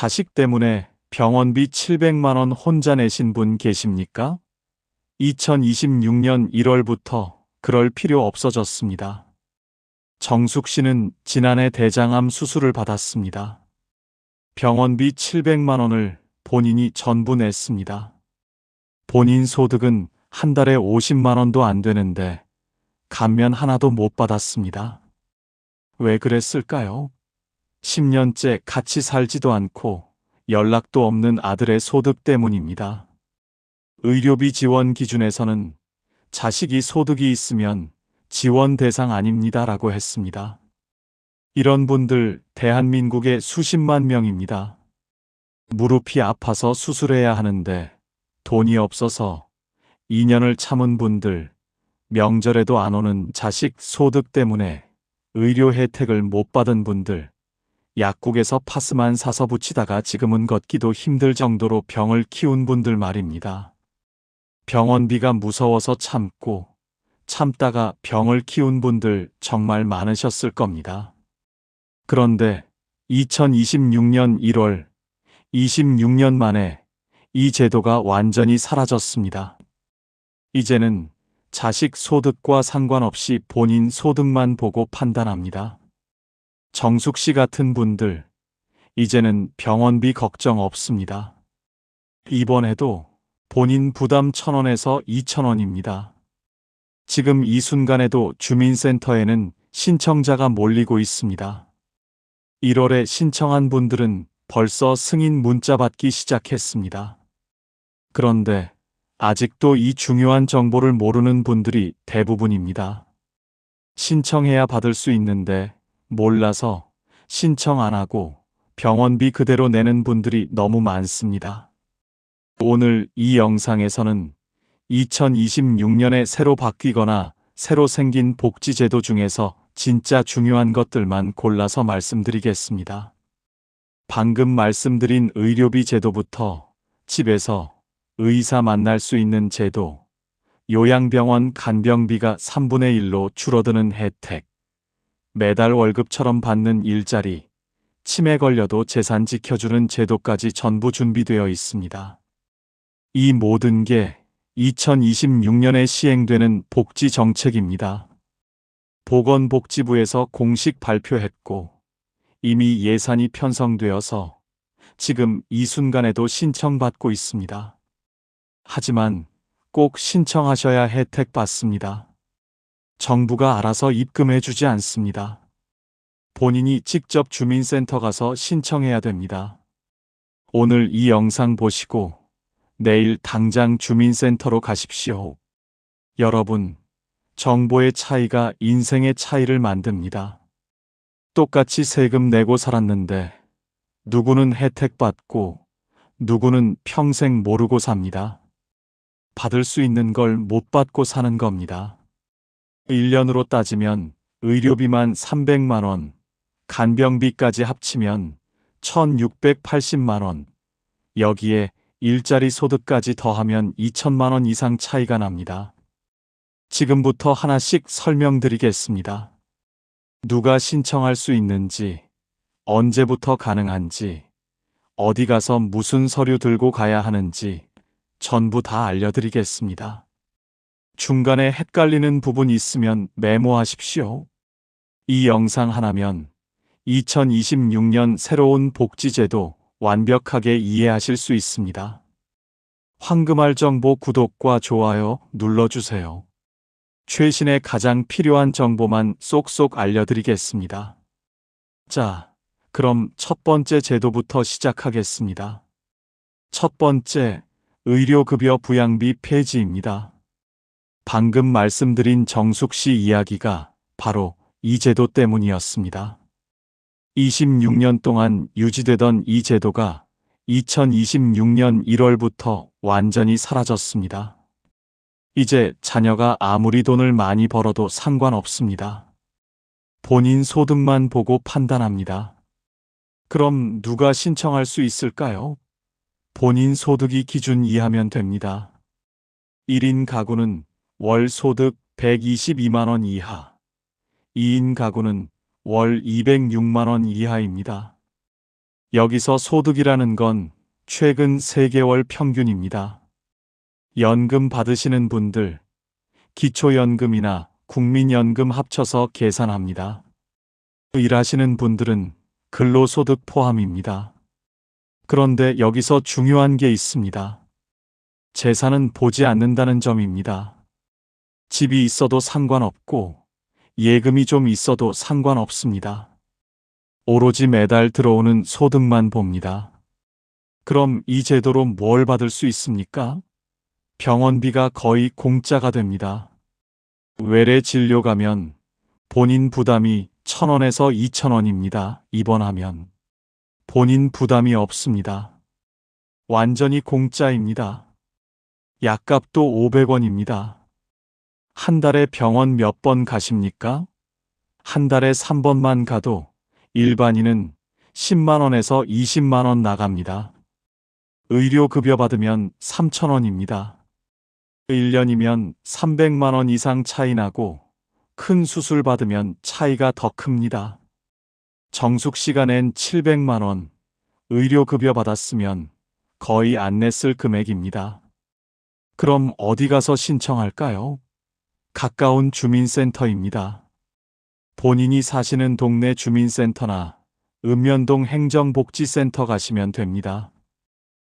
자식 때문에 병원비 700만 원 혼자 내신 분 계십니까? 2026년 1월부터 그럴 필요 없어졌습니다. 정숙 씨는 지난해 대장암 수술을 받았습니다. 병원비 700만 원을 본인이 전부 냈습니다. 본인 소득은 한 달에 50만 원도 안 되는데 감면 하나도 못 받았습니다. 왜 그랬을까요? 10년째 같이 살지도 않고 연락도 없는 아들의 소득 때문입니다. 의료비 지원 기준에서는 자식이 소득이 있으면 지원 대상 아닙니다라고 했습니다. 이런 분들 대한민국에 수십만 명입니다. 무릎이 아파서 수술해야 하는데 돈이 없어서 2년을 참은 분들, 명절에도 안 오는 자식 소득 때문에 의료 혜택을 못 받은 분들, 약국에서 파스만 사서 붙이다가 지금은 걷기도 힘들 정도로 병을 키운 분들 말입니다. 병원비가 무서워서 참다가 병을 키운 분들 정말 많으셨을 겁니다. 그런데 2026년 1월, 26년 만에 이 제도가 완전히 사라졌습니다. 이제는 자식 소득과 상관없이 본인 소득만 보고 판단합니다. 정숙 씨 같은 분들, 이제는 병원비 걱정 없습니다. 입원해도 본인 부담 1,000원에서 2,000원입니다. 지금 이 순간에도 주민센터에는 신청자가 몰리고 있습니다. 1월에 신청한 분들은 벌써 승인 문자 받기 시작했습니다. 그런데 아직도 이 중요한 정보를 모르는 분들이 대부분입니다. 신청해야 받을 수 있는데 몰라서 신청 안 하고 병원비 그대로 내는 분들이 너무 많습니다. 오늘 이 영상에서는 2026년에 새로 바뀌거나 새로 생긴 복지제도 중에서 진짜 중요한 것들만 골라서 말씀드리겠습니다. 방금 말씀드린 의료비 제도부터 집에서 의사 만날 수 있는 제도, 요양병원 간병비가 3분의 1로 줄어드는 혜택, 매달 월급처럼 받는 일자리, 치매 걸려도 재산 지켜주는 제도까지 전부 준비되어 있습니다. 이 모든 게 2026년에 시행되는 복지 정책입니다. 보건복지부에서 공식 발표했고 이미 예산이 편성되어서 지금 이 순간에도 신청받고 있습니다. 하지만 꼭 신청하셔야 혜택 받습니다. 정부가 알아서 입금해 주지 않습니다. 본인이 직접 주민센터 가서 신청해야 됩니다. 오늘 이 영상 보시고 내일 당장 주민센터로 가십시오. 여러분, 정보의 차이가 인생의 차이를 만듭니다. 똑같이 세금 내고 살았는데 누구는 혜택 받고 누구는 평생 모르고 삽니다. 받을 수 있는 걸 못 받고 사는 겁니다. 1년으로 따지면 의료비만 300만 원, 간병비까지 합치면 1,680만 원, 여기에 일자리 소득까지 더하면 2천만 원 이상 차이가 납니다. 지금부터 하나씩 설명드리겠습니다. 누가 신청할 수 있는지, 언제부터 가능한지, 어디 가서 무슨 서류 들고 가야 하는지 전부 다 알려드리겠습니다. 중간에 헷갈리는 부분 있으면 메모하십시오. 이 영상 하나면 2026년 새로운 복지제도 완벽하게 이해하실 수 있습니다. 황금알 정보 구독과 좋아요 눌러주세요. 최신의 가장 필요한 정보만 쏙쏙 알려드리겠습니다. 자, 그럼 첫 번째 제도부터 시작하겠습니다. 첫 번째, 의료급여 부양비 폐지입니다. 방금 말씀드린 정숙 씨 이야기가 바로 이 제도 때문이었습니다. 26년 동안 유지되던 이 제도가 2026년 1월부터 완전히 사라졌습니다. 이제 자녀가 아무리 돈을 많이 벌어도 상관없습니다. 본인 소득만 보고 판단합니다. 그럼 누가 신청할 수 있을까요? 본인 소득이 기준 이하면 됩니다. 1인 가구는 월 소득 122만 원 이하, 2인 가구는 월 206만 원 이하입니다. 여기서 소득이라는 건 최근 3개월 평균입니다. 연금 받으시는 분들, 기초연금이나 국민연금 합쳐서 계산합니다. 일하시는 분들은 근로소득 포함입니다. 그런데 여기서 중요한 게 있습니다. 재산은 보지 않는다는 점입니다. 집이 있어도 상관없고 예금이 좀 있어도 상관없습니다. 오로지 매달 들어오는 소득만 봅니다. 그럼 이 제도로 뭘 받을 수 있습니까? 병원비가 거의 공짜가 됩니다. 외래 진료 가면 본인 부담이 1,000원에서 2,000원입니다. 입원하면 본인 부담이 없습니다. 완전히 공짜입니다. 약값도 500원입니다. 한 달에 병원 몇 번 가십니까? 한 달에 3번만 가도 일반인은 10만원에서 20만원 나갑니다. 의료급여 받으면 3,000원입니다. 1년이면 300만원 이상 차이 나고 큰 수술 받으면 차이가 더 큽니다. 정숙 씨가 낸 700만원 의료급여 받았으면 거의 안 냈을 금액입니다. 그럼 어디 가서 신청할까요? 가까운 주민센터입니다. 본인이 사시는 동네 주민센터나 읍면동 행정복지센터 가시면 됩니다.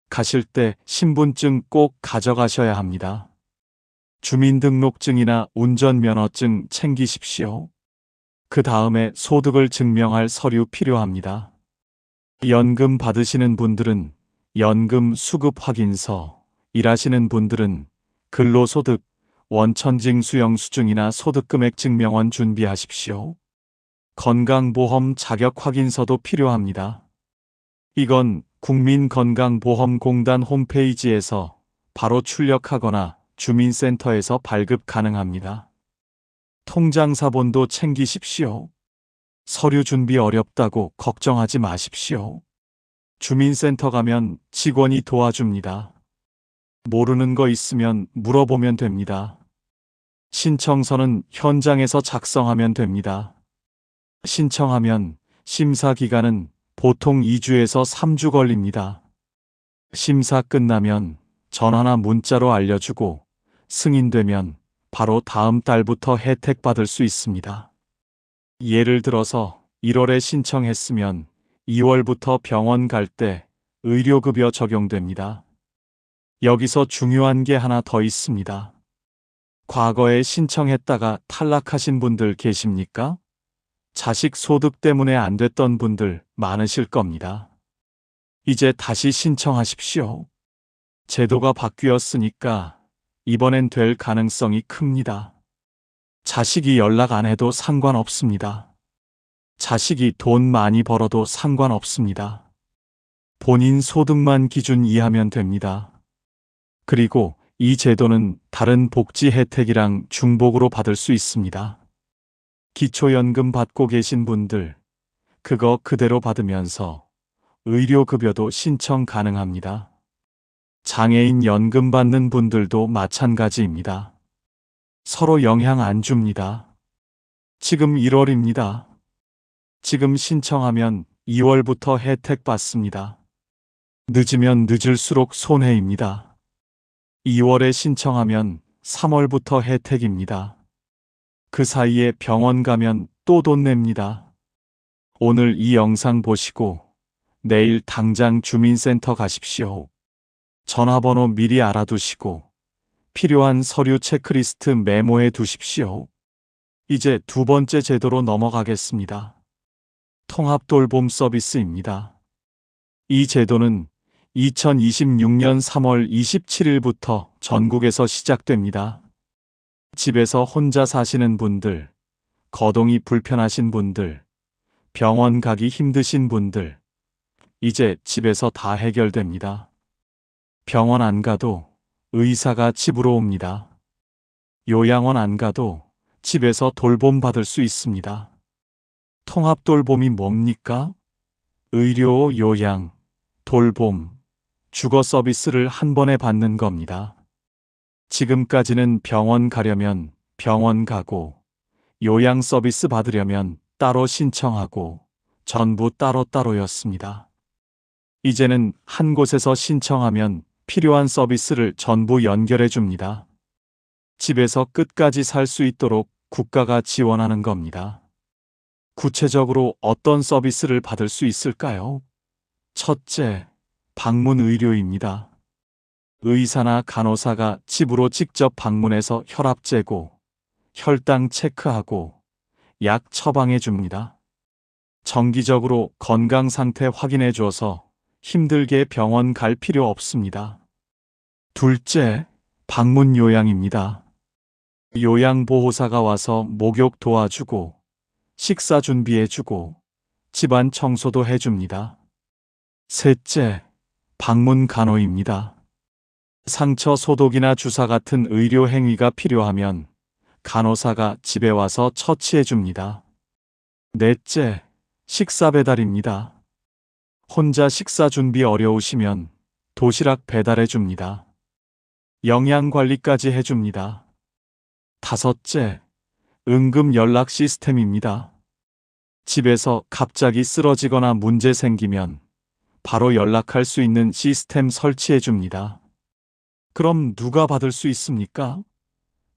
가실 때 신분증 꼭 가져가셔야 합니다. 주민등록증이나 운전면허증 챙기십시오. 그 다음에 소득을 증명할 서류 필요합니다. 연금 받으시는 분들은 연금 수급 확인서, 일하시는 분들은 근로소득, 원천징 수영수증이나 소득금액 증명원 준비하십시오. 건강보험 자격 확인서도 필요합니다. 이건 국민건강보험공단 홈페이지에서 바로 출력하거나 주민센터에서 발급 가능합니다. 통장사본도 챙기십시오. 서류 준비 어렵다고 걱정하지 마십시오. 주민센터 가면 직원이 도와줍니다. 모르는 거 있으면 물어보면 됩니다. 신청서는 현장에서 작성하면 됩니다. 신청하면 심사 기간은 보통 2주에서 3주 걸립니다. 심사 끝나면 전화나 문자로 알려주고 승인되면 바로 다음 달부터 혜택 받을 수 있습니다. 예를 들어서 1월에 신청했으면 2월부터 병원 갈 때 의료급여 적용됩니다. 여기서 중요한 게 하나 더 있습니다. 과거에 신청했다가 탈락하신 분들 계십니까? 자식 소득 때문에 안 됐던 분들 많으실 겁니다. 이제 다시 신청하십시오. 제도가 바뀌었으니까 이번엔 될 가능성이 큽니다. 자식이 연락 안 해도 상관없습니다. 자식이 돈 많이 벌어도 상관없습니다. 본인 소득만 기준 이하면 됩니다. 그리고 이 제도는 다른 복지 혜택이랑 중복으로 받을 수 있습니다. 기초연금 받고 계신 분들, 그거 그대로 받으면서 의료급여도 신청 가능합니다. 장애인 연금 받는 분들도 마찬가지입니다. 서로 영향 안 줍니다. 지금 1월입니다. 지금 신청하면 2월부터 혜택 받습니다. 늦으면 늦을수록 손해입니다. 2월에 신청하면 3월부터 혜택입니다. 그 사이에 병원 가면 또 돈 냅니다. 오늘 이 영상 보시고 내일 당장 주민센터 가십시오. 전화번호 미리 알아두시고 필요한 서류 체크리스트 메모해 두십시오. 이제 두 번째 제도로 넘어가겠습니다. 통합돌봄 서비스입니다. 이 제도는 2026년 3월 27일부터 전국에서 시작됩니다. 집에서 혼자 사시는 분들, 거동이 불편하신 분들, 병원 가기 힘드신 분들, 이제 집에서 다 해결됩니다. 병원 안 가도 의사가 집으로 옵니다. 요양원 안 가도 집에서 돌봄 받을 수 있습니다. 통합돌봄이 뭡니까? 의료, 요양, 돌봄, 주거 서비스를 한 번에 받는 겁니다. 지금까지는 병원 가려면 병원 가고, 요양 서비스 받으려면 따로 신청하고, 전부 따로따로였습니다. 이제는 한 곳에서 신청하면 필요한 서비스를 전부 연결해 줍니다. 집에서 끝까지 살 수 있도록 국가가 지원하는 겁니다. 구체적으로 어떤 서비스를 받을 수 있을까요? 첫째, 방문 의료입니다. 의사나 간호사가 집으로 직접 방문해서 혈압 재고, 혈당 체크하고, 약 처방해 줍니다. 정기적으로 건강 상태 확인해 줘서 힘들게 병원 갈 필요 없습니다. 둘째, 방문 요양입니다. 요양보호사가 와서 목욕 도와주고, 식사 준비해주고, 집안 청소도 해줍니다. 셋째, 방문 간호입니다. 상처 소독이나 주사 같은 의료 행위가 필요하면 간호사가 집에 와서 처치해줍니다. 넷째, 식사 배달입니다. 혼자 식사 준비 어려우시면 도시락 배달해줍니다. 영양 관리까지 해줍니다. 다섯째, 응급 연락 시스템입니다. 집에서 갑자기 쓰러지거나 문제 생기면 바로 연락할 수 있는 시스템 설치해 줍니다. 그럼 누가 받을 수 있습니까?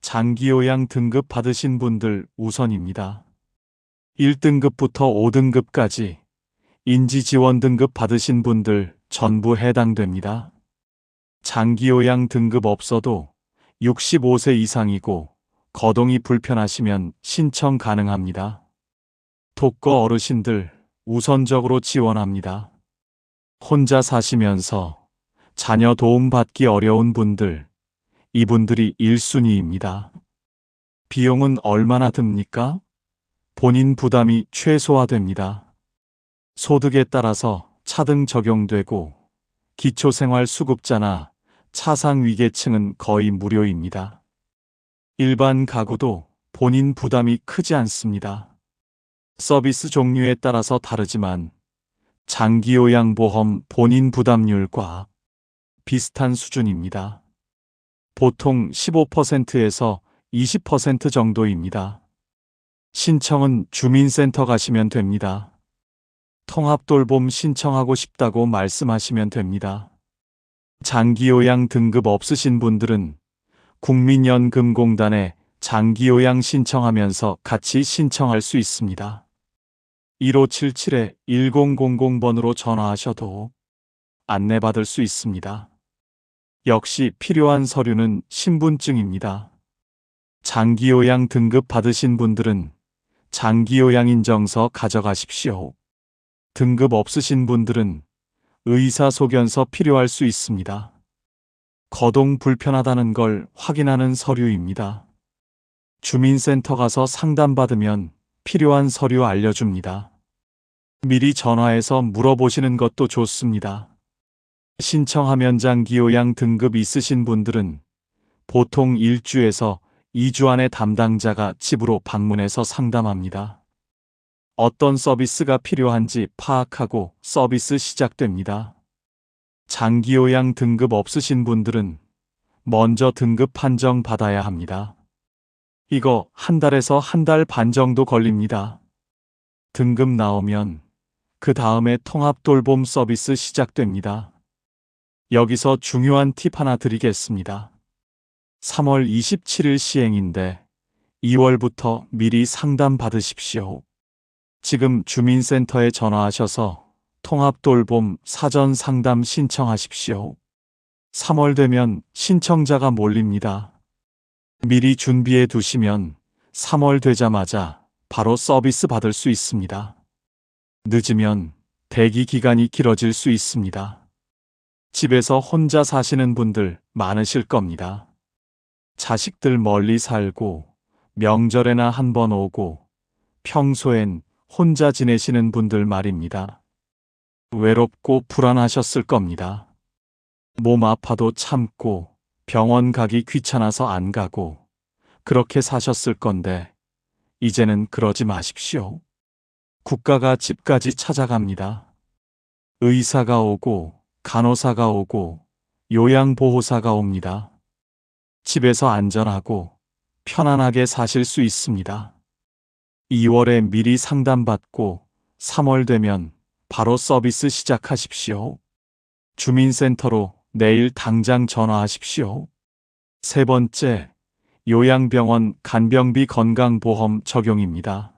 장기요양 등급 받으신 분들 우선입니다. 1등급부터 5등급까지 인지지원 등급 받으신 분들 전부 해당됩니다. 장기요양 등급 없어도 65세 이상이고 거동이 불편하시면 신청 가능합니다. 독거 어르신들 우선적으로 지원합니다. 혼자 사시면서 자녀 도움받기 어려운 분들, 이분들이 1순위입니다. 비용은 얼마나 듭니까? 본인 부담이 최소화됩니다. 소득에 따라서 차등 적용되고 기초생활수급자나 차상위계층은 거의 무료입니다. 일반 가구도 본인 부담이 크지 않습니다. 서비스 종류에 따라서 다르지만 장기요양보험 본인 부담률과 비슷한 수준입니다. 보통 15%에서 20% 정도입니다. 신청은 주민센터 가시면 됩니다. 통합돌봄 신청하고 싶다고 말씀하시면 됩니다. 장기요양 등급 없으신 분들은 국민연금공단에 장기요양 신청하면서 같이 신청할 수 있습니다. 1577-1000번으로 전화하셔도 안내받을 수 있습니다. 역시 필요한 서류는 신분증입니다. 장기요양 등급 받으신 분들은 장기요양인정서 가져가십시오. 등급 없으신 분들은 의사소견서 필요할 수 있습니다. 거동 불편하다는 걸 확인하는 서류입니다. 주민센터 가서 상담받으면 필요한 서류 알려줍니다. 미리 전화해서 물어보시는 것도 좋습니다. 신청하면 장기요양 등급 있으신 분들은 보통 1주에서 2주 안에 담당자가 집으로 방문해서 상담합니다. 어떤 서비스가 필요한지 파악하고 서비스 시작됩니다. 장기요양 등급 없으신 분들은 먼저 등급 판정 받아야 합니다. 이거 한 달에서 한 달 반 정도 걸립니다. 등급 나오면 그 다음에 통합돌봄 서비스 시작됩니다. 여기서 중요한 팁 하나 드리겠습니다. 3월 27일 시행인데 2월부터 미리 상담 받으십시오. 지금 주민센터에 전화하셔서 통합돌봄 사전 상담 신청하십시오. 3월 되면 신청자가 몰립니다. 미리 준비해 두시면 3월 되자마자 바로 서비스 받을 수 있습니다. 늦으면 대기 기간이 길어질 수 있습니다. 집에서 혼자 사시는 분들 많으실 겁니다. 자식들 멀리 살고 명절에나 한 번 오고 평소엔 혼자 지내시는 분들 말입니다. 외롭고 불안하셨을 겁니다. 몸 아파도 참고 병원 가기 귀찮아서 안 가고 그렇게 사셨을 건데 이제는 그러지 마십시오. 국가가 집까지 찾아갑니다. 의사가 오고 간호사가 오고 요양보호사가 옵니다. 집에서 안전하고 편안하게 사실 수 있습니다. 2월에 미리 상담받고 3월 되면 바로 서비스 시작하십시오. 주민센터로 내일 당장 전화하십시오. 세 번째, 요양병원 간병비 건강보험 적용입니다.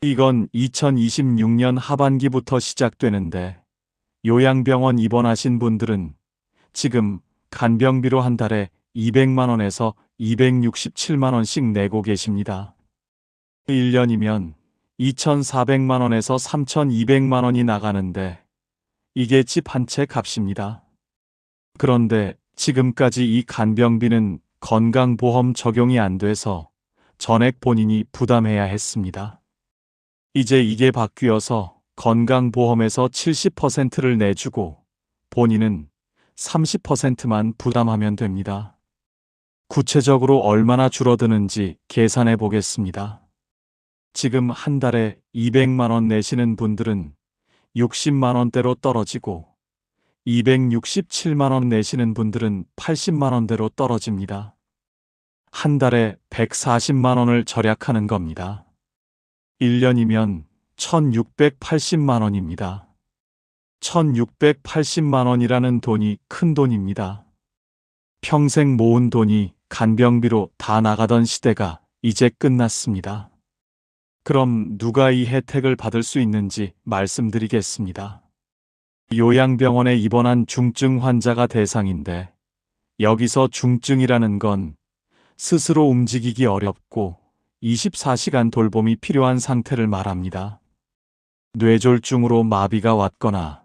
이건 2026년 하반기부터 시작되는데 요양병원 입원하신 분들은 지금 간병비로 한 달에 200만 원에서 267만 원씩 내고 계십니다. 1년이면 2,400만 원에서 3,200만 원이 나가는데 이게 집 한 채 값입니다. 그런데 지금까지 이 간병비는 건강보험 적용이 안 돼서 전액 본인이 부담해야 했습니다. 이제 이게 바뀌어서 건강보험에서 70%를 내주고 본인은 30%만 부담하면 됩니다. 구체적으로 얼마나 줄어드는지 계산해 보겠습니다. 지금 한 달에 200만 원 내시는 분들은 60만 원대로 떨어지고 267만 원 내시는 분들은 80만 원대로 떨어집니다. 한 달에 140만 원을 절약하는 겁니다. 1년이면 1,680만 원입니다. 1,680만 원이라는 돈이 큰 돈입니다. 평생 모은 돈이 간병비로 다 나가던 시대가 이제 끝났습니다. 그럼 누가 이 혜택을 받을 수 있는지 말씀드리겠습니다. 요양병원에 입원한 중증 환자가 대상인데 여기서 중증이라는 건 스스로 움직이기 어렵고 24시간 돌봄이 필요한 상태를 말합니다. 뇌졸중으로 마비가 왔거나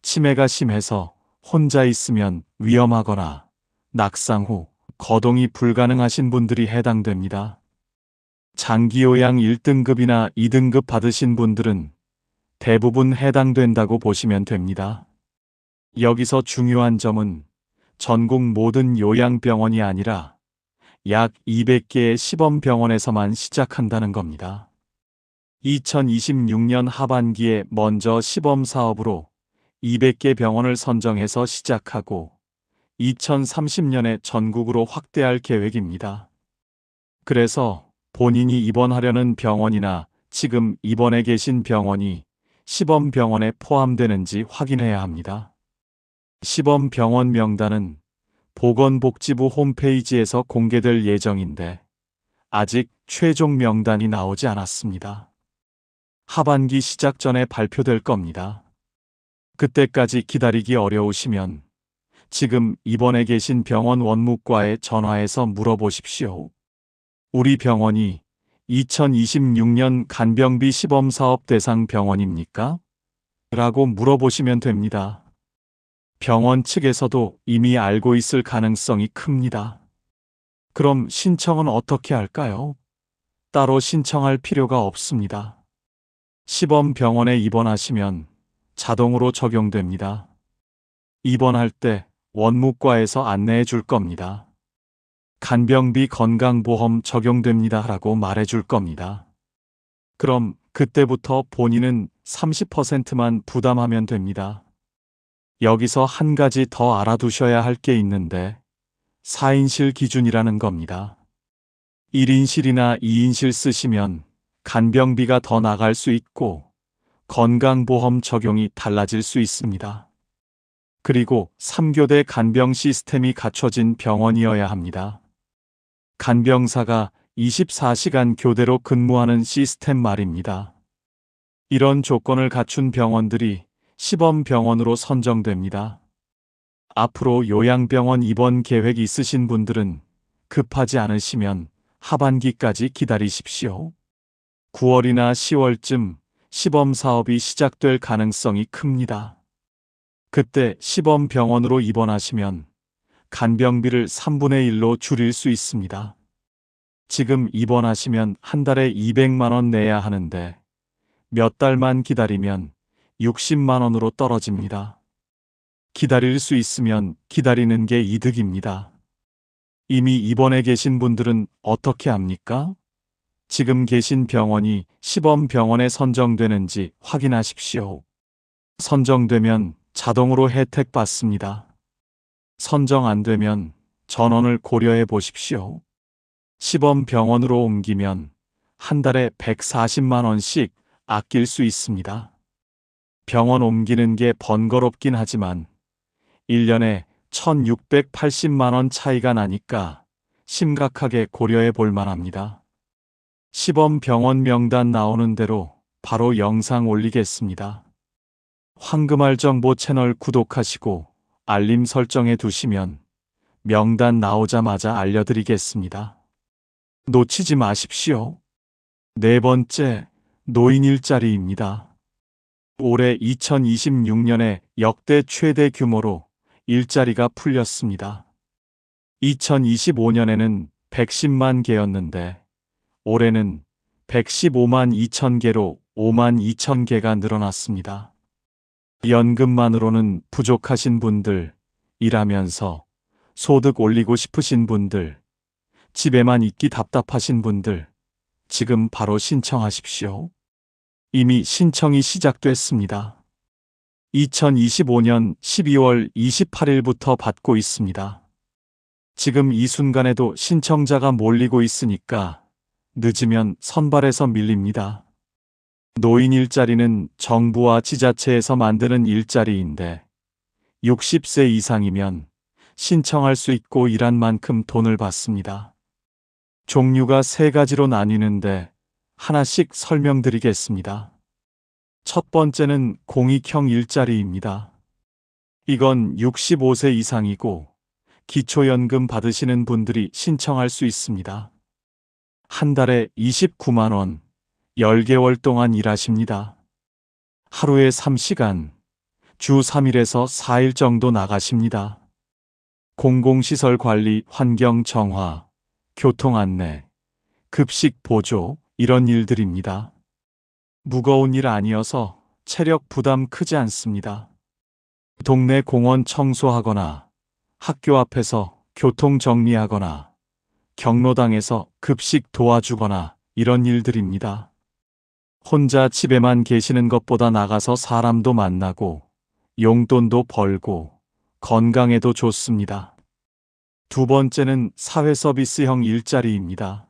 치매가 심해서 혼자 있으면 위험하거나 낙상 후 거동이 불가능하신 분들이 해당됩니다. 장기요양 1등급이나 2등급 받으신 분들은 대부분 해당된다고 보시면 됩니다. 여기서 중요한 점은 전국 모든 요양병원이 아니라 약 200개의 시범병원에서만 시작한다는 겁니다. 2026년 하반기에 먼저 시범사업으로 200개 병원을 선정해서 시작하고 2030년에 전국으로 확대할 계획입니다. 그래서 본인이 입원하려는 병원이나 지금 입원해 계신 병원이 시범병원에 포함되는지 확인해야 합니다. 시범병원 명단은 보건복지부 홈페이지에서 공개될 예정인데 아직 최종 명단이 나오지 않았습니다. 하반기 시작 전에 발표될 겁니다. 그때까지 기다리기 어려우시면 지금 입원해 계신 병원 원무과에 전화해서 물어보십시오. 우리 병원이 2026년 간병비 시범사업 대상 병원입니까? 라고 물어보시면 됩니다. 병원 측에서도 이미 알고 있을 가능성이 큽니다. 그럼 신청은 어떻게 할까요? 따로 신청할 필요가 없습니다. 시범병원에 입원하시면 자동으로 적용됩니다. 입원할 때 원무과에서 안내해 줄 겁니다. 간병비 건강보험 적용됩니다 라고 말해 줄 겁니다. 그럼 그때부터 본인은 30%만 부담하면 됩니다. 여기서 한 가지 더 알아두셔야 할 게 있는데 4인실 기준이라는 겁니다. 1인실이나 2인실 쓰시면 간병비가 더 나갈 수 있고 건강보험 적용이 달라질 수 있습니다. 그리고 3교대 간병 시스템이 갖춰진 병원이어야 합니다. 간병사가 24시간 교대로 근무하는 시스템 말입니다. 이런 조건을 갖춘 병원들이 시범병원으로 선정됩니다. 앞으로 요양병원 입원 계획 있으신 분들은 급하지 않으시면 하반기까지 기다리십시오. 9월이나 10월쯤 시범사업이 시작될 가능성이 큽니다. 그때 시범병원으로 입원하시면 간병비를 3분의 1로 줄일 수 있습니다. 지금 입원하시면 한 달에 200만 원 내야 하는데 몇 달만 기다리면 60만 원으로 떨어집니다. 기다릴 수 있으면 기다리는 게 이득입니다. 이미 입원해 계신 분들은 어떻게 합니까? 지금 계신 병원이 시범병원에 선정되는지 확인하십시오. 선정되면 자동으로 혜택 받습니다. 선정 안 되면 전원을 고려해 보십시오. 시범병원으로 옮기면 한 달에 140만 원씩 아낄 수 있습니다. 병원 옮기는 게 번거롭긴 하지만 1년에 1,680만 원 차이가 나니까 심각하게 고려해 볼 만합니다. 시범 병원 명단 나오는 대로 바로 영상 올리겠습니다. 황금알 정보 채널 구독하시고 알림 설정해 두시면 명단 나오자마자 알려드리겠습니다. 놓치지 마십시오. 네 번째, 노인 일자리입니다. 올해 2026년에 역대 최대 규모로 일자리가 풀렸습니다. 2025년에는 110만 개였는데 올해는 115만 2천 개로 5만 2천 개가 늘어났습니다. 연금만으로는 부족하신 분들, 일하면서 소득 올리고 싶으신 분들, 집에만 있기 답답하신 분들, 지금 바로 신청하십시오. 이미 신청이 시작됐습니다. 2025년 12월 28일부터 받고 있습니다. 지금 이 순간에도 신청자가 몰리고 있으니까 늦으면 선발에서 밀립니다. 노인 일자리는 정부와 지자체에서 만드는 일자리인데 60세 이상이면 신청할 수 있고 일한 만큼 돈을 받습니다. 종류가 3가지로 나뉘는데 하나씩 설명드리겠습니다. 첫 번째는 공익형 일자리입니다. 이건 65세 이상이고 기초연금 받으시는 분들이 신청할 수 있습니다. 한 달에 29만 원, 10개월 동안 일하십니다. 하루에 3시간, 주 3일에서 4일 정도 나가십니다. 공공시설 관리, 환경 정화, 교통 안내, 급식 보조, 이런 일들입니다. 무거운 일 아니어서 체력 부담 크지 않습니다. 동네 공원 청소하거나 학교 앞에서 교통 정리하거나 경로당에서 급식 도와주거나 이런 일들입니다. 혼자 집에만 계시는 것보다 나가서 사람도 만나고 용돈도 벌고 건강에도 좋습니다. 두 번째는 사회서비스형 일자리입니다.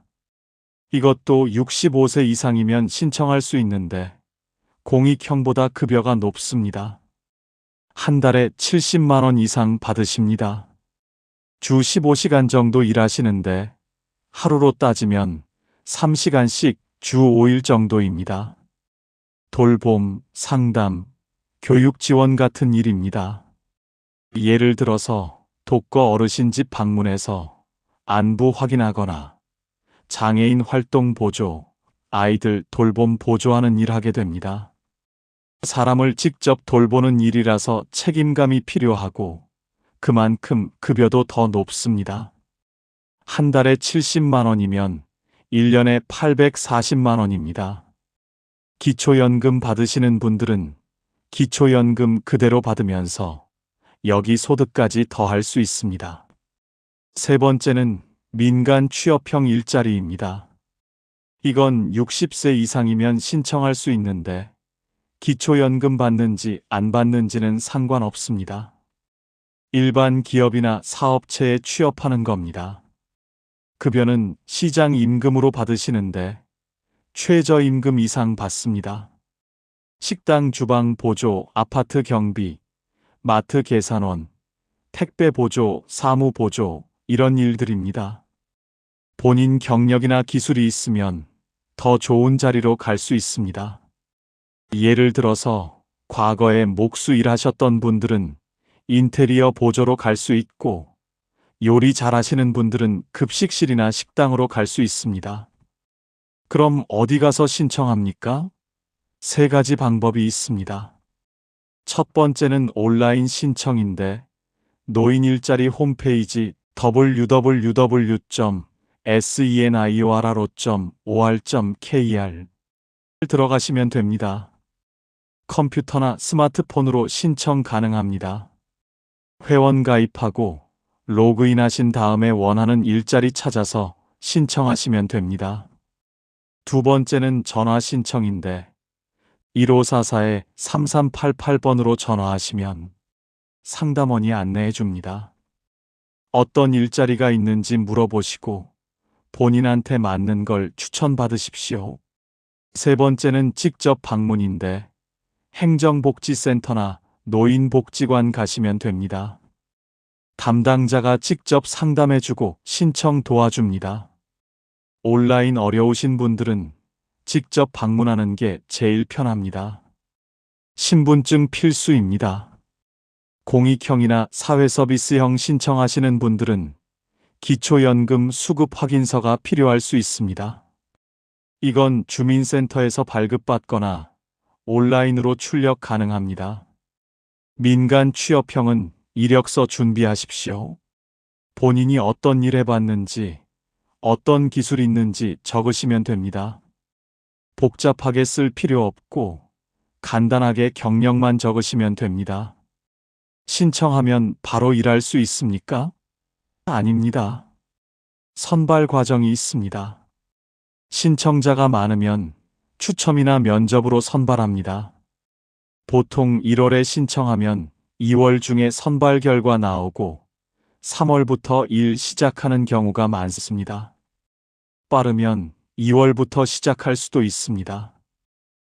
이것도 65세 이상이면 신청할 수 있는데 공익형보다 급여가 높습니다. 한 달에 70만 원 이상 받으십니다. 주 15시간 정도 일하시는데 하루로 따지면 3시간씩 주 5일 정도입니다. 돌봄, 상담, 교육 지원 같은 일입니다. 예를 들어서 독거 어르신 집 방문해서 안부 확인하거나 장애인 활동 보조, 아이들 돌봄 보조하는 일 하게 됩니다. 사람을 직접 돌보는 일이라서 책임감이 필요하고 그만큼 급여도 더 높습니다. 한 달에 70만 원이면 1년에 840만 원입니다. 기초연금 받으시는 분들은 기초연금 그대로 받으면서 여기 소득까지 더할 수 있습니다. 세 번째는 민간 취업형 일자리입니다. 이건 60세 이상이면 신청할 수 있는데 기초연금 받는지 안 받는지는 상관없습니다. 일반 기업이나 사업체에 취업하는 겁니다. 급여는 시장 임금으로 받으시는데 최저임금 이상 받습니다. 식당 주방 보조, 아파트 경비, 마트 계산원, 택배 보조, 사무 보조 이런 일들입니다. 본인 경력이나 기술이 있으면 더 좋은 자리로 갈 수 있습니다. 예를 들어서 과거에 목수 일하셨던 분들은 인테리어 보조로 갈 수 있고 요리 잘하시는 분들은 급식실이나 식당으로 갈 수 있습니다. 그럼 어디 가서 신청합니까? 3가지 방법이 있습니다. 첫 번째는 온라인 신청인데 노인 일자리 홈페이지 www.senioro.or.kr 들어가시면 됩니다. 컴퓨터나 스마트폰으로 신청 가능합니다. 회원 가입하고 로그인하신 다음에 원하는 일자리 찾아서 신청하시면 됩니다. 두 번째는 전화 신청인데 1544-3388번으로 전화하시면 상담원이 안내해 줍니다. 어떤 일자리가 있는지 물어보시고 본인한테 맞는 걸 추천받으십시오. 세 번째는 직접 방문인데 행정복지센터나 노인복지관 가시면 됩니다. 담당자가 직접 상담해주고 신청 도와줍니다. 온라인 어려우신 분들은 직접 방문하는 게 제일 편합니다. 신분증 필수입니다. 공익형이나 사회서비스형 신청하시는 분들은 기초연금 수급 확인서가 필요할 수 있습니다. 이건 주민센터에서 발급받거나 온라인으로 출력 가능합니다. 민간 취업형은 이력서 준비하십시오. 본인이 어떤 일 해봤는지, 어떤 기술이 있는지 적으시면 됩니다. 복잡하게 쓸 필요 없고 간단하게 경력만 적으시면 됩니다. 신청하면 바로 일할 수 있습니까? 아닙니다. 선발 과정이 있습니다. 신청자가 많으면 추첨이나 면접으로 선발합니다. 보통 1월에 신청하면 2월 중에 선발 결과 나오고 3월부터 일 시작하는 경우가 많습니다. 빠르면 2월부터 시작할 수도 있습니다.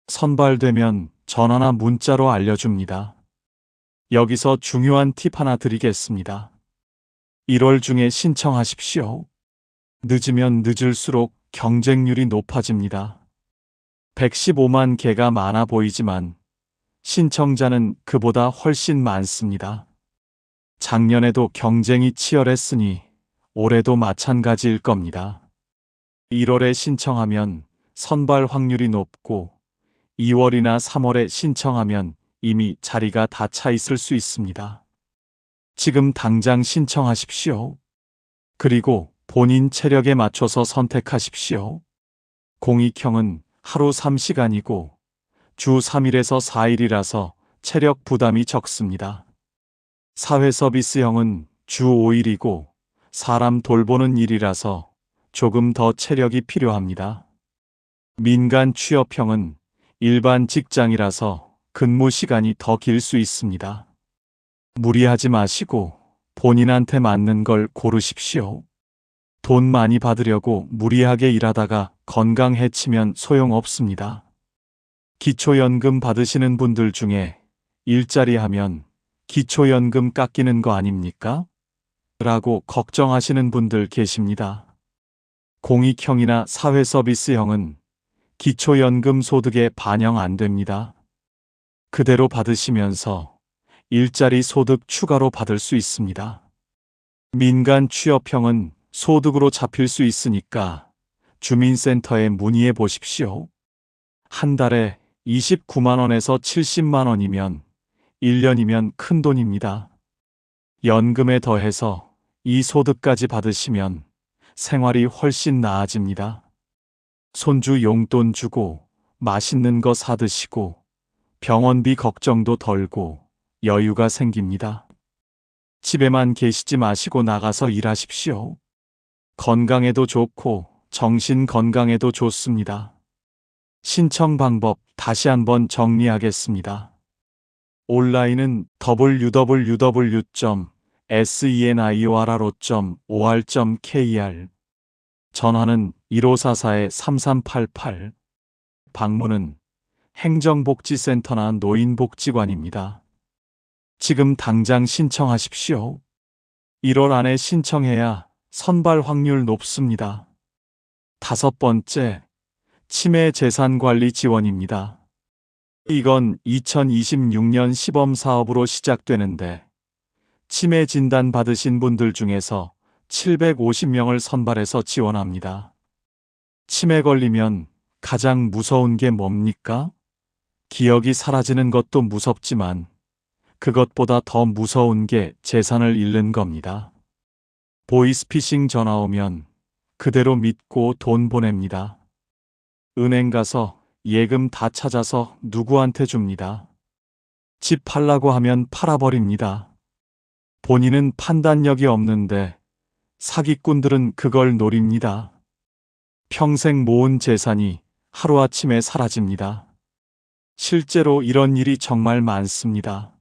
선발되면 전화나 문자로 알려줍니다. 여기서 중요한 팁 하나 드리겠습니다. 1월 중에 신청하십시오. 늦으면 늦을수록 경쟁률이 높아집니다. 115만 개가 많아 보이지만 신청자는 그보다 훨씬 많습니다. 작년에도 경쟁이 치열했으니 올해도 마찬가지일 겁니다. 1월에 신청하면 선발 확률이 높고 2월이나 3월에 신청하면 이미 자리가 다 차 있을 수 있습니다. 지금 당장 신청하십시오. 그리고 본인 체력에 맞춰서 선택하십시오. 공익형은 하루 3시간이고 주 3일에서 4일이라서 체력 부담이 적습니다. 사회서비스형은 주 5일이고 사람 돌보는 일이라서 조금 더 체력이 필요합니다. 민간 취업형은 일반 직장이라서 근무 시간이 더 길 수 있습니다. 무리하지 마시고 본인한테 맞는 걸 고르십시오. 돈 많이 받으려고 무리하게 일하다가 건강 해치면 소용없습니다. 기초연금 받으시는 분들 중에 일자리 하면 기초연금 깎이는 거 아닙니까? 라고 걱정하시는 분들 계십니다. 공익형이나 사회서비스형은 기초연금 소득에 반영 안 됩니다. 그대로 받으시면서 일자리 소득 추가로 받을 수 있습니다. 민간 취업형은 소득으로 잡힐 수 있으니까 주민센터에 문의해 보십시오. 한 달에 29만 원에서 70만 원이면 1년이면 큰 돈입니다. 연금에 더해서 이 소득까지 받으시면 생활이 훨씬 나아집니다. 손주 용돈 주고 맛있는 거 사드시고 병원비 걱정도 덜고 여유가 생깁니다. 집에만 계시지 마시고 나가서 일하십시오. 건강에도 좋고 정신 건강에도 좋습니다. 신청 방법 다시 한번 정리하겠습니다. 온라인은 www.senioro.or.kr, 전화는 1544-3388, 방문은 행정복지센터나 노인복지관입니다. 지금 당장 신청하십시오. 1월 안에 신청해야 선발 확률 높습니다. 5번째, 치매 재산관리 지원입니다. 이건 2026년 시범 사업으로 시작되는데 치매 진단 받으신 분들 중에서 750명을 선발해서 지원합니다. 치매 걸리면 가장 무서운 게 뭡니까? 기억이 사라지는 것도 무섭지만 그것보다 더 무서운 게 재산을 잃는 겁니다. 보이스피싱 전화 오면 그대로 믿고 돈 보냅니다. 은행 가서 예금 다 찾아서 누구한테 줍니다. 집 팔라고 하면 팔아버립니다. 본인은 판단력이 없는데 사기꾼들은 그걸 노립니다. 평생 모은 재산이 하루아침에 사라집니다. 실제로 이런 일이 정말 많습니다.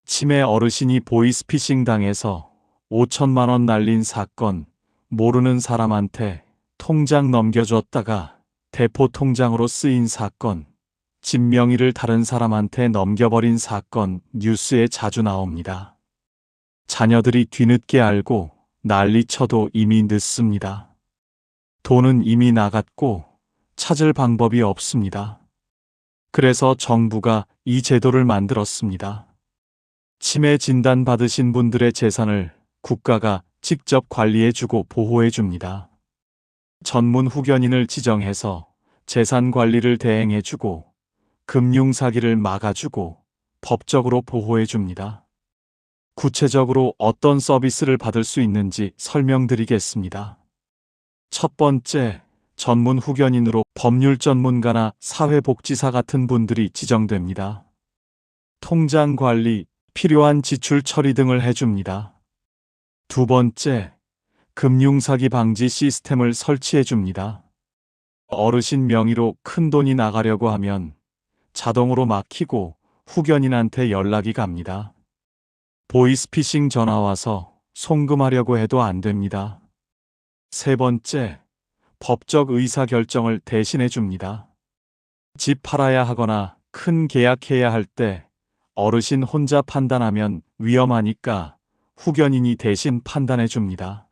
치매 어르신이 보이스피싱 당해서 5천만 원 날린 사건, 모르는 사람한테 통장 넘겨줬다가 대포 통장으로 쓰인 사건, 집 명의를 다른 사람한테 넘겨버린 사건 뉴스에 자주 나옵니다. 자녀들이 뒤늦게 알고 난리쳐도 이미 늦습니다. 돈은 이미 나갔고 찾을 방법이 없습니다. 그래서 정부가 이 제도를 만들었습니다. 치매 진단 받으신 분들의 재산을 국가가 직접 관리해주고 보호해줍니다. 전문 후견인을 지정해서 재산 관리를 대행해주고 금융사기를 막아주고 법적으로 보호해줍니다. 구체적으로 어떤 서비스를 받을 수 있는지 설명드리겠습니다. 첫 번째, 전문 후견인으로 법률 전문가나 사회복지사 같은 분들이 지정됩니다. 통장 관리, 필요한 지출 처리 등을 해줍니다. 두 번째, 금융사기 방지 시스템을 설치해줍니다. 어르신 명의로 큰돈이 나가려고 하면 자동으로 막히고 후견인한테 연락이 갑니다. 보이스피싱 전화 와서 송금하려고 해도 안 됩니다. 세 번째, 법적 의사결정을 대신해 줍니다. 집 팔아야 하거나 큰 계약해야 할 때 어르신 혼자 판단하면 위험하니까 후견인이 대신 판단해 줍니다.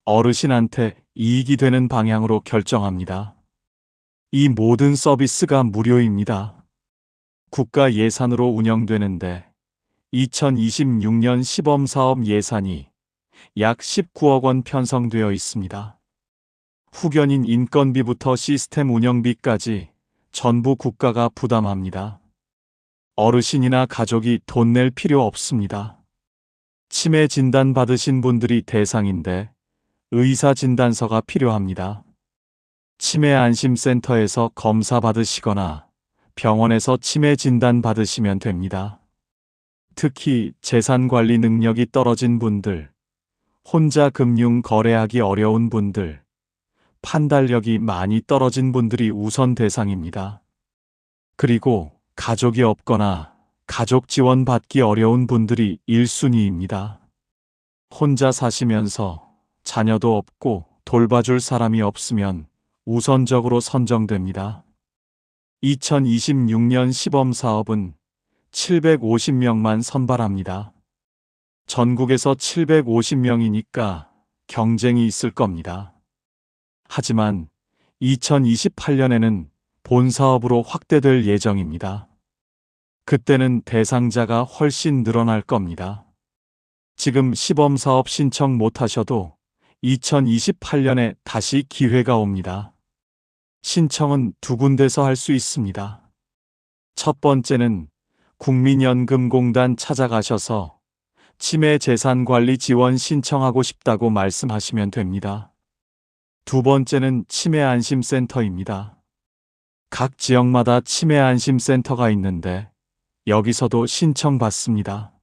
어르신한테 이익이 되는 방향으로 결정합니다. 이 모든 서비스가 무료입니다. 국가 예산으로 운영되는데 2026년 시범사업 예산이 약 19억 원 편성되어 있습니다. 후견인 인건비부터 시스템 운영비까지 전부 국가가 부담합니다. 어르신이나 가족이 돈 낼 필요 없습니다. 치매 진단 받으신 분들이 대상인데 의사 진단서가 필요합니다. 치매 안심센터에서 검사 받으시거나 병원에서 치매 진단 받으시면 됩니다. 특히 재산 관리 능력이 떨어진 분들, 혼자 금융 거래하기 어려운 분들, 판단력이 많이 떨어진 분들이 우선 대상입니다. 그리고 가족이 없거나 가족 지원 받기 어려운 분들이 1순위입니다. 혼자 사시면서 자녀도 없고 돌봐줄 사람이 없으면 우선적으로 선정됩니다. 2026년 시범사업은 750명만 선발합니다. 전국에서 750명이니까 경쟁이 있을 겁니다. 하지만 2028년에는 본사업으로 확대될 예정입니다. 그때는 대상자가 훨씬 늘어날 겁니다. 지금 시범사업 신청 못하셔도 2028년에 다시 기회가 옵니다. 신청은 두 군데서 할 수 있습니다. 첫 번째는 국민연금공단 찾아가셔서 치매 재산관리 지원 신청하고 싶다고 말씀하시면 됩니다. 두 번째는 치매 안심센터입니다. 각 지역마다 치매 안심센터가 있는데 여기서도 신청받습니다.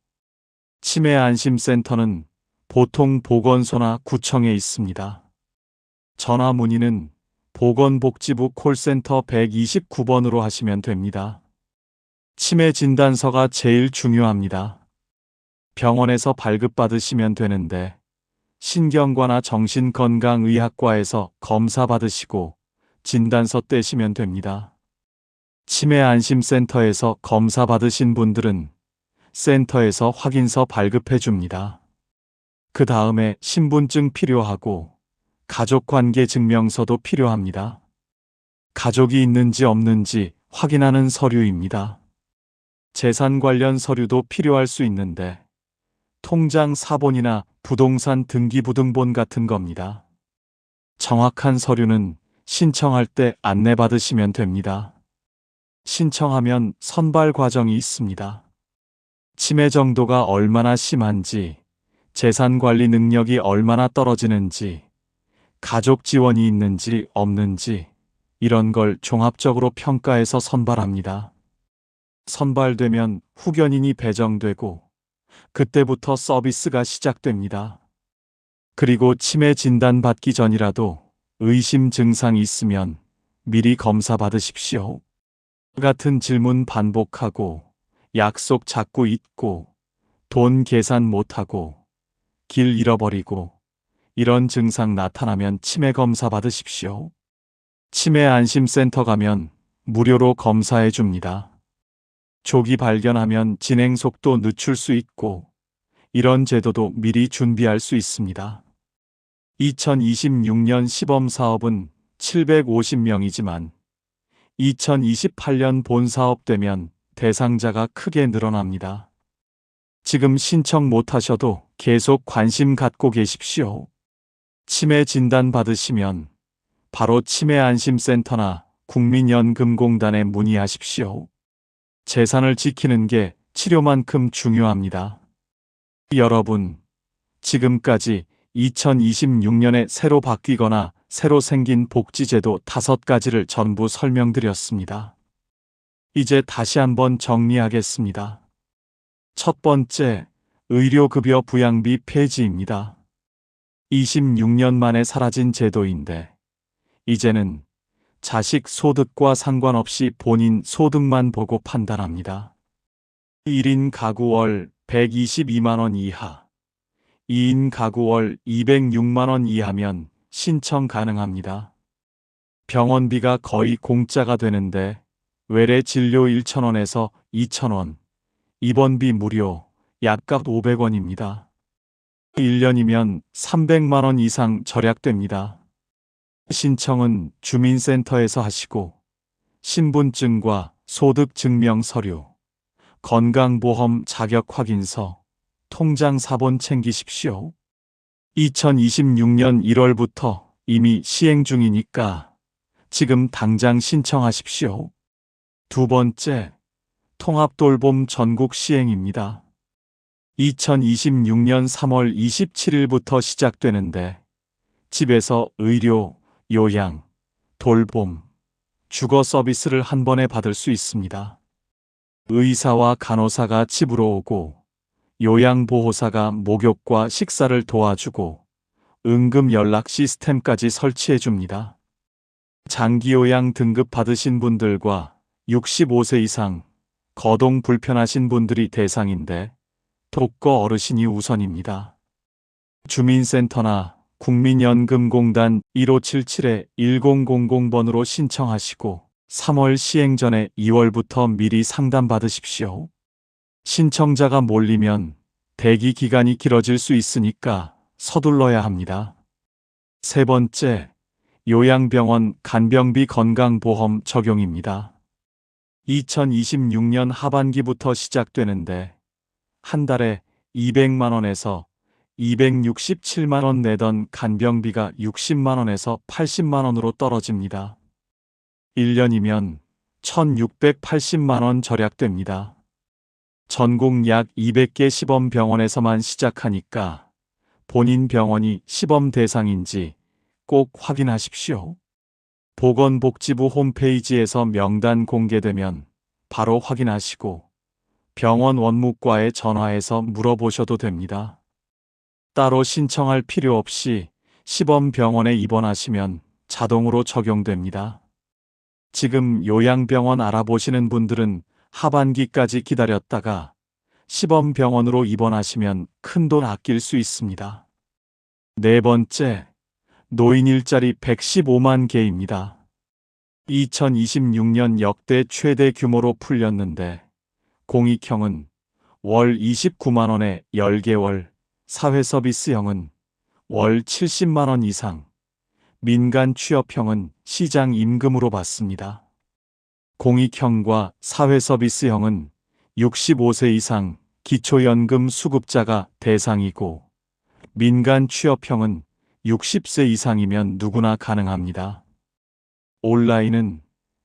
치매 안심센터는 보통 보건소나 구청에 있습니다. 전화 문의는 보건복지부 콜센터 129번으로 하시면 됩니다. 치매 진단서가 제일 중요합니다. 병원에서 발급받으시면 되는데 신경과나 정신건강의학과에서 검사 받으시고 진단서 떼시면 됩니다. 치매 안심센터에서 검사 받으신 분들은 센터에서 확인서 발급해 줍니다. 그 다음에 신분증 필요하고 가족관계 증명서도 필요합니다. 가족이 있는지 없는지 확인하는 서류입니다. 재산 관련 서류도 필요할 수 있는데 통장 사본이나 부동산 등기부등본 같은 겁니다. 정확한 서류는 신청할 때 안내받으시면 됩니다. 신청하면 선발 과정이 있습니다. 치매 정도가 얼마나 심한지, 재산 관리 능력이 얼마나 떨어지는지, 가족 지원이 있는지 없는지 이런 걸 종합적으로 평가해서 선발합니다. 선발되면 후견인이 배정되고 그때부터 서비스가 시작됩니다. 그리고 치매 진단 받기 전이라도 의심 증상이 있으면 미리 검사 받으십시오. 같은 질문 반복하고 약속 자꾸 잊고 돈 계산 못하고 길 잃어버리고 이런 증상 나타나면 치매 검사 받으십시오. 치매 안심센터 가면 무료로 검사해 줍니다. 조기 발견하면 진행 속도 늦출 수 있고 이런 제도도 미리 준비할 수 있습니다. 2026년 시범사업은 750명이지만 2028년 본사업되면 대상자가 크게 늘어납니다. 지금 신청 못하셔도 계속 관심 갖고 계십시오. 치매 진단 받으시면 바로 치매안심센터나 국민연금공단에 문의하십시오. 재산을 지키는 게 치료만큼 중요합니다. 여러분, 지금까지 2026년에 새로 바뀌거나 새로 생긴 복지제도 5가지를 전부 설명드렸습니다. 이제 다시 한번 정리하겠습니다. 첫 번째, 의료급여 부양비 폐지입니다. 26년 만에 사라진 제도인데 이제는 자식 소득과 상관없이 본인 소득만 보고 판단합니다. 1인 가구 월 122만 원 이하, 2인 가구 월 206만 원 이하면 신청 가능합니다. 병원비가 거의 공짜가 되는데 외래 진료 1,000원에서 2,000원, 입원비 무료, 약값 500원입니다. 1년이면 300만 원 이상 절약됩니다. 신청은 주민센터에서 하시고 신분증과 소득증명 서류, 건강보험 자격확인서, 통장 사본 챙기십시오. 2026년 1월부터 이미 시행 중이니까 지금 당장 신청하십시오. 두 번째, 통합돌봄 전국 시행입니다. 2026년 3월 27일부터 시작되는데 집에서 의료, 요양, 돌봄, 주거 서비스를 한 번에 받을 수 있습니다. 의사와 간호사가 집으로 오고 요양보호사가 목욕과 식사를 도와주고 응급 연락 시스템까지 설치해 줍니다. 장기요양 등급 받으신 분들과 65세 이상 거동 불편하신 분들이 대상인데 독거 어르신이 우선입니다. 주민센터나 국민연금공단 1577-1000번으로 신청하시고 3월 시행 전에 2월부터 미리 상담받으십시오. 신청자가 몰리면 대기 기간이 길어질 수 있으니까 서둘러야 합니다. 세 번째, 요양병원 간병비 건강보험 적용입니다. 2026년 하반기부터 시작되는데 한 달에 200만 원에서 267만 원 내던 간병비가 60만 원에서 80만 원으로 떨어집니다. 1년이면 1,680만 원 절약됩니다. 전국 약 200개 시범병원에서만 시작하니까 본인 병원이 시범 대상인지 꼭 확인하십시오. 보건복지부 홈페이지에서 명단 공개되면 바로 확인하시고 병원 원무과에 전화해서 물어보셔도 됩니다. 따로 신청할 필요 없이 시범병원에 입원하시면 자동으로 적용됩니다. 지금 요양병원 알아보시는 분들은 하반기까지 기다렸다가 시범병원으로 입원하시면 큰돈 아낄 수 있습니다. 네 번째, 노인 일자리 115만 개입니다. 2026년 역대 최대 규모로 풀렸는데 공익형은 월 29만 원에 10개월, 사회서비스형은 월 70만 원 이상, 민간 취업형은 시장 임금으로 받습니다. 공익형과 사회서비스형은 65세 이상 기초연금 수급자가 대상이고 민간 취업형은 60세 이상이면 누구나 가능합니다. 온라인은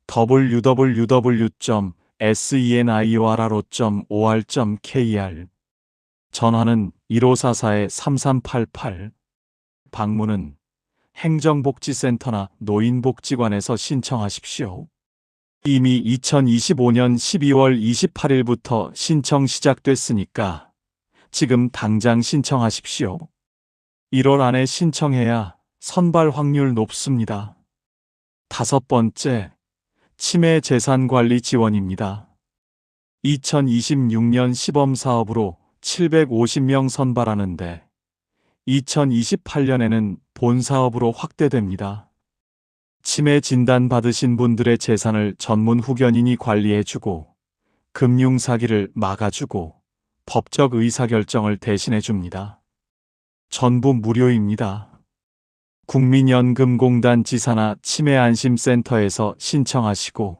www.senioR.or.kr, 전화는 1544-3388, 방문은 행정복지센터나 노인복지관에서 신청하십시오. 이미 2025년 12월 28일부터 신청 시작됐으니까 지금 당장 신청하십시오. 1월 안에 신청해야 선발 확률 높습니다. 다섯 번째, 치매 재산관리 지원입니다. 2026년 시범사업으로 750명 선발하는데 2028년에는 본사업으로 확대됩니다. 치매 진단 받으신 분들의 재산을 전문 후견인이 관리해주고 금융사기를 막아주고 법적 의사결정을 대신해 줍니다. 전부 무료입니다. 국민연금공단 지사나 치매안심센터에서 신청하시고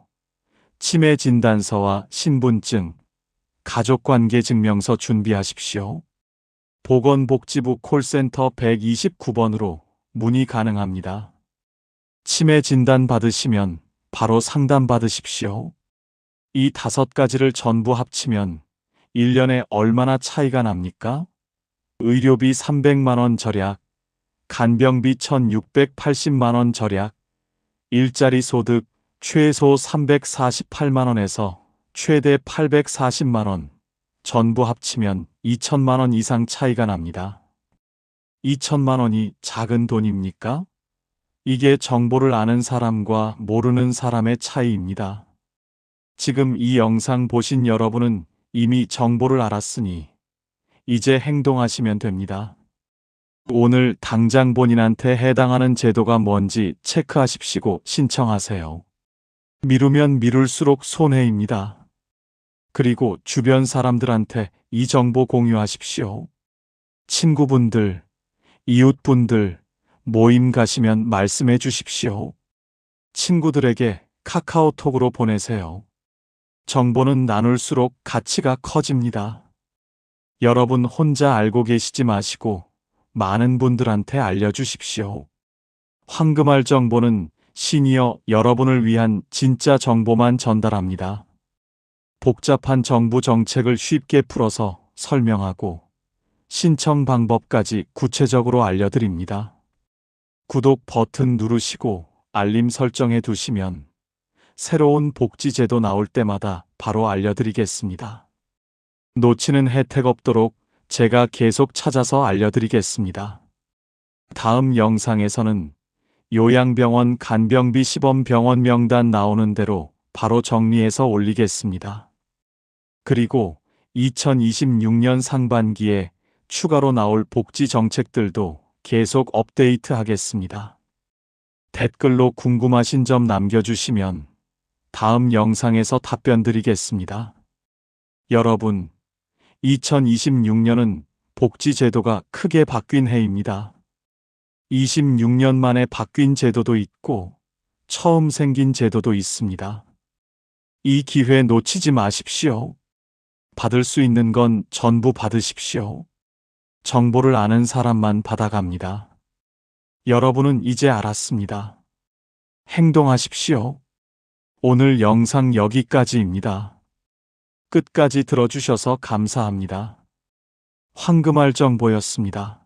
치매진단서와 신분증, 가족관계증명서 준비하십시오. 보건복지부 콜센터 129번으로 문의 가능합니다. 치매 진단 받으시면 바로 상담 받으십시오. 이 5가지를 전부 합치면 1년에 얼마나 차이가 납니까? 의료비 300만 원 절약, 간병비 1680만 원 절약, 일자리 소득 최소 348만 원에서 최대 840만 원, 전부 합치면 2천만 원 이상 차이가 납니다. 2천만 원이 작은 돈입니까? 이게 정보를 아는 사람과 모르는 사람의 차이입니다. 지금 이 영상 보신 여러분은 이미 정보를 알았으니 이제 행동하시면 됩니다. 오늘 당장 본인한테 해당하는 제도가 뭔지 체크하십시오. 신청하세요. 미루면 미룰수록 손해입니다. 그리고 주변 사람들한테 이 정보 공유하십시오. 친구분들, 이웃분들, 모임 가시면 말씀해 주십시오. 친구들에게 카카오톡으로 보내세요. 정보는 나눌수록 가치가 커집니다. 여러분 혼자 알고 계시지 마시고 많은 분들한테 알려주십시오. 황금알 정보는 시니어 여러분을 위한 진짜 정보만 전달합니다. 복잡한 정부 정책을 쉽게 풀어서 설명하고 신청 방법까지 구체적으로 알려드립니다. 구독 버튼 누르시고 알림 설정해 두시면 새로운 복지제도 나올 때마다 바로 알려드리겠습니다. 놓치는 혜택 없도록 제가 계속 찾아서 알려드리겠습니다. 다음 영상에서는 요양병원 간병비 시범병원 명단 나오는 대로 바로 정리해서 올리겠습니다. 그리고 2026년 상반기에 추가로 나올 복지 정책들도 계속 업데이트 하겠습니다. 댓글로 궁금하신 점 남겨주시면 다음 영상에서 답변 드리겠습니다. 여러분, 2026년은 복지제도가 크게 바뀐 해입니다. 26년 만에 바뀐 제도도 있고 처음 생긴 제도도 있습니다. 이 기회 놓치지 마십시오. 받을 수 있는 건 전부 받으십시오. 정보를 아는 사람만 받아갑니다. 여러분은 이제 알았습니다. 행동하십시오. 오늘 영상 여기까지입니다. 끝까지 들어주셔서 감사합니다. 황금알 정보였습니다.